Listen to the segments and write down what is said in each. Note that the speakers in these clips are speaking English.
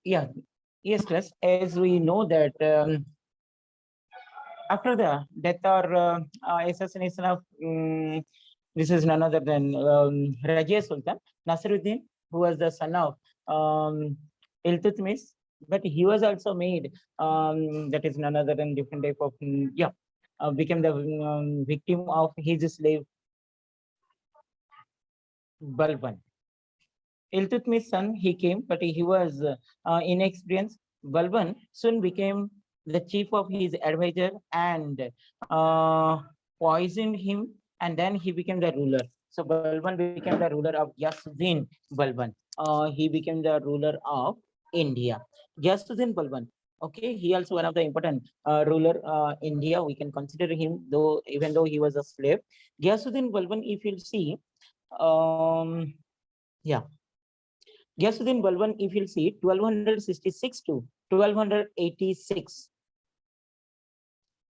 Yeah, yes, class. As we know that after the death or assassination of this is none other than Rajia Sultan Nasiruddin, who was the son of Iltutmish, but he was also made that is none other than different type of became the victim of his slave Balban. Iltutmish's son, he came, but he was inexperienced. Balban soon became the chief of his advisor and poisoned him, and then he became the ruler. So Balban became the ruler of Ghiyasuddin Balban. He became the ruler of India. Ghiyasuddin Balban. Okay, he also one of the important ruler India. We can consider him, though even though he was a slave. Ghiyasuddin Balban, if you'll see, um, yeah, Ghiyasuddin Balban, if you'll see, 1266 to 1286.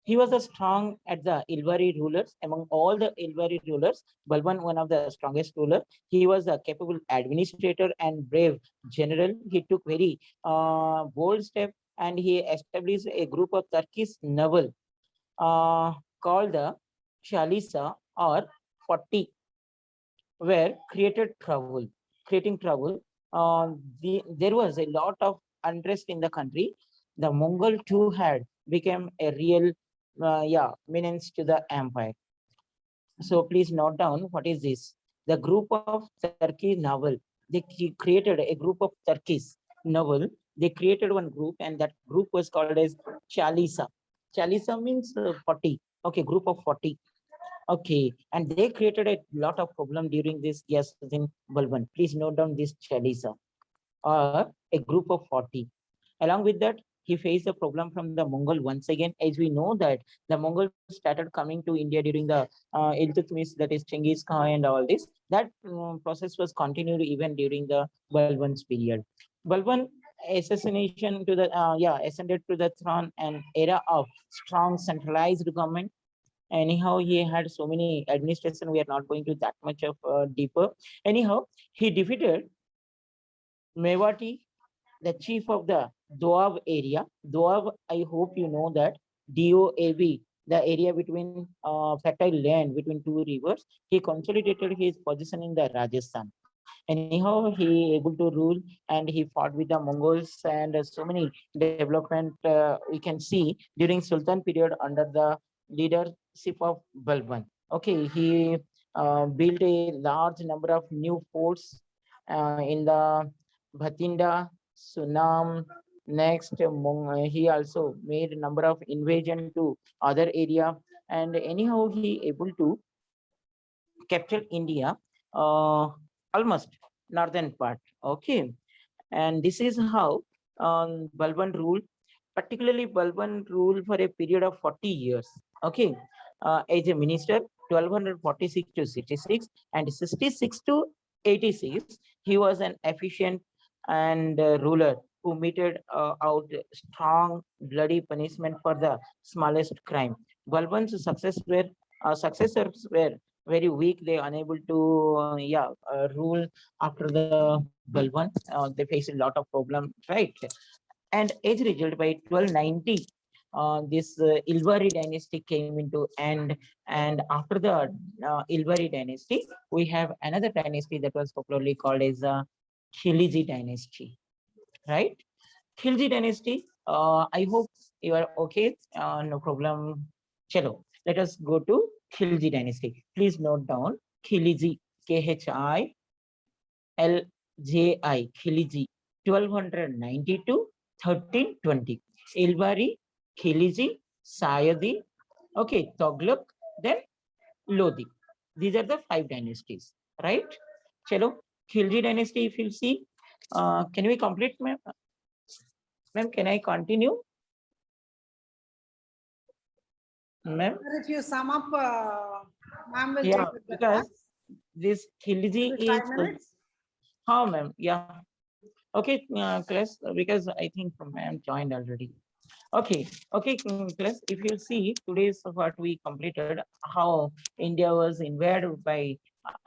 He was a strong at the Ilvari rulers. Among all the Ilvari rulers, Balban, one of the strongest ruler. He was a capable administrator and brave general. He took very bold step and he established a group of Turkish noble called the Chalisa or 40, were creating trouble. There was a lot of unrest in the country. The Mongol too had become a real, menace to the empire. So please note down what is this. The group of Turkey novel. They created a group of Turkish novel. They created one group, and that group was called as Chalisa. Chalisa means 40. Okay, group of 40. Okay, and they created a lot of problem during this Ghiyasuddin Balban. Please note down this Chalisa or a group of 40. Along with that, he faced a problem from the Mongol once again. As we know that the Mongols started coming to India during the Iltutmish, that is Genghis Khan and all this. That process was continued even during the Balban's period. Balban assassination to the ascended to the throne, an era of strong centralized government. Anyhow, he had so many administration. We are not going to that much of deeper. Anyhow, he defeated Mewati, the chief of the Doab area. Doab, I hope you know that, DOAB, the area between fertile land between two rivers. He consolidated his position in the Rajasthan. Anyhow, he able to rule and he fought with the Mongols and so many development we can see during Sultan period under the leadership of Balban. Okay, he built a large number of new forts in the Bhatinda, Sunam. Next, he also made a number of invasion to other area, and anyhow he able to capture India, almost northern part. Okay, and this is how Balban ruled. Particularly, Balban ruled for a period of 40 years. Okay, as a minister, 1246 to 66, and 66 to 86, he was an efficient and ruler who meted out strong bloody punishment for the smallest crime. Balban's successors were very weak. They unable to rule after the Balban. They face a lot of problem, right? And as a result, by 1290, this Ilvari dynasty came into end. And after the Ilvari dynasty, we have another dynasty that was popularly called as the Khilji dynasty, right? Khilji dynasty. I hope you are okay. No problem. Chalo. Let us go to Khilji dynasty. Please note down Khilji, Khilji, Khilji, 1290 to 1320. Ilbari, Khilji, Sayadi, okay, Toghlaq, then Lodi. These are the five dynasties, right? Chalo, Khilji dynasty, if you see, can we complete, ma'am? Ma'am, can I continue? Ma'am? If you sum up, ma'am will Yeah, take the because this Khilji is... 5 minutes. How, ma'am? Yeah. Okay, class, because I think ma'am joined already. Okay, class, if you see today's what we completed, how India was invaded by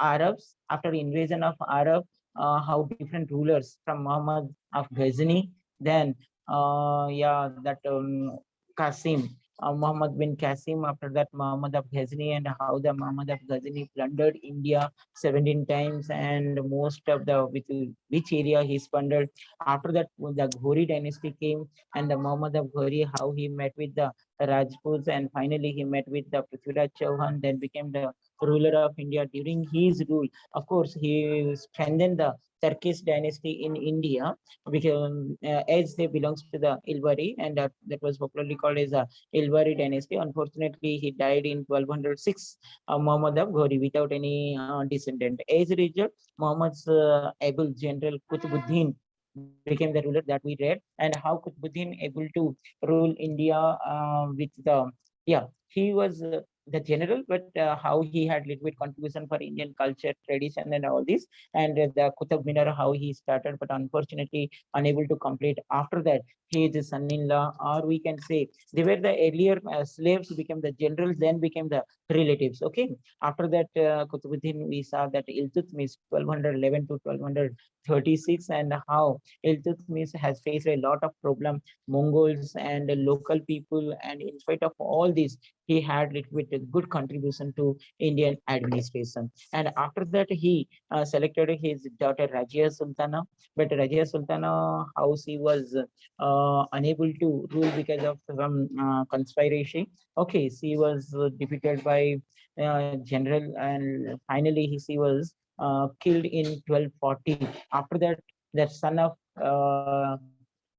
Arabs. After invasion of Arab, how different rulers from Muhammad of Ghazni, Then yeah, that Qasim, Muhammad bin Qasim. After that, Muhammad of Ghazni, and how the Muhammad of Ghazni plundered India 17 times, and most of the which area he plundered. After that, when the Ghori dynasty came, and the Muhammad of Ghori, how he met with the Rajputs, and finally he met with the Prithviraj Chauhan, then became the ruler of India. During his rule, of course, he strengthened the Turkish dynasty in India, because as they belongs to the Ilbari, and that was popularly called as a Ilbari dynasty. Unfortunately, he died in 1206, Muhammad of Ghori, without any descendant. As a result, Muhammad's able general Qutbuddin became the ruler that we read, and how Qutbuddin able to rule India with the, yeah, he was the general, but how he had little bit contribution for Indian culture, tradition, and all this, and the Qutub Minar, how he started, but unfortunately unable to complete. After that, his son-in-law, or we can say they were the earlier slaves, became the generals, then became the relatives. Okay. After that, Qutbuddin, we saw that Iltutmish 1211 to 1236, and how Iltutmish has faced a lot of problem, Mongols and local people, and in spite of all this, he had little bit a good contribution to Indian administration. And after that, he selected his daughter Rajia Sultana, but Rajia Sultana, how she was unable to rule because of some conspiracy. Okay, she was defeated by general, and finally she was killed in 1240. After that, the son of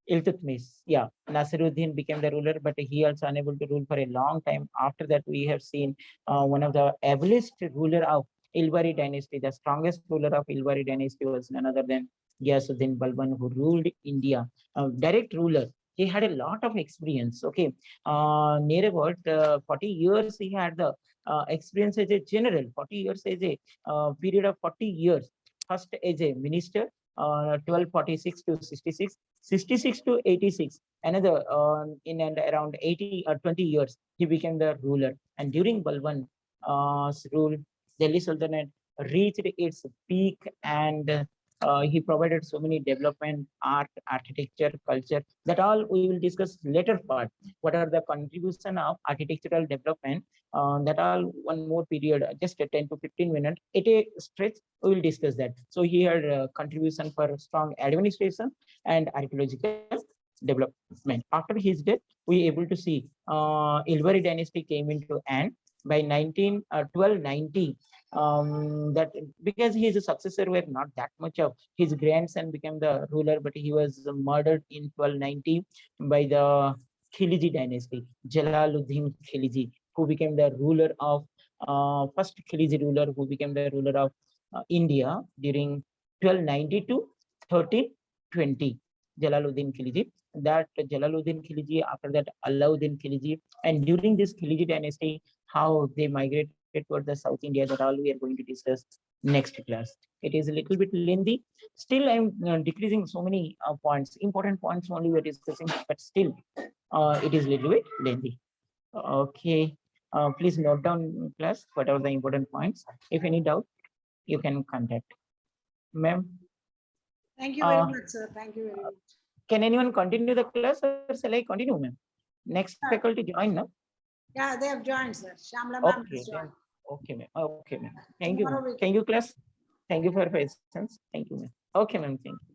Iltutmish, yeah, Nasiruddin became the ruler, but he also unable to rule for a long time. After that, we have seen one of the ablest ruler of Ilbari dynasty, the strongest ruler of Ilbari dynasty was none other than Ghiyasuddin Balban, who ruled India, direct ruler. He had a lot of experience. Okay, near about 40 years he had the experience as a general. 40 years as a period of 40 years. First as a minister, 1246 to 66, 66 to 86. Another in and around 80 or 20 years, he became the ruler. And during Balban rule, Delhi Sultanate reached its peak, and he provided so many development, art, architecture, culture, that all we will discuss later part. What are the contribution of architectural development? That all one more period, just a 10 to 15 minutes at a stretch, we will discuss that. So he had contribution for strong administration and archaeological development. After his death, we able to see Ilbari dynasty came into end by 1290. That because his successor were not that much of, his grandson became the ruler, but he was murdered in 1290 by the Khilji dynasty, Jalaluddin Khilji, who became the ruler of first Khilji ruler, who became the ruler of India during 1290 to 1320. Jalaluddin Khilji. That Jalaluddin Khilji, after that Alauddin Khilji, and during this Khilji dynasty, how they migrated towards the South India, that all we are going to discuss next class. It is a little bit lengthy. Still, I'm decreasing so many points, important points only we're discussing, but still, it is little bit lengthy. Okay. Please note down, class, whatever the important points. If any doubt, you can contact. Ma'am, Thank you very much, sir. Thank you very much. can anyone continue the class, or shall I continue, ma'am? Next faculty join now. Yeah, they have joined, sir. Shamla ma'am Okay, has joined. okay, ma'am. Okay, ma'am. Thank you, Tomorrow ma'am. we Thank you, class. Thank you for your patience. Thank you, ma'am. Okay, ma'am. Thank you.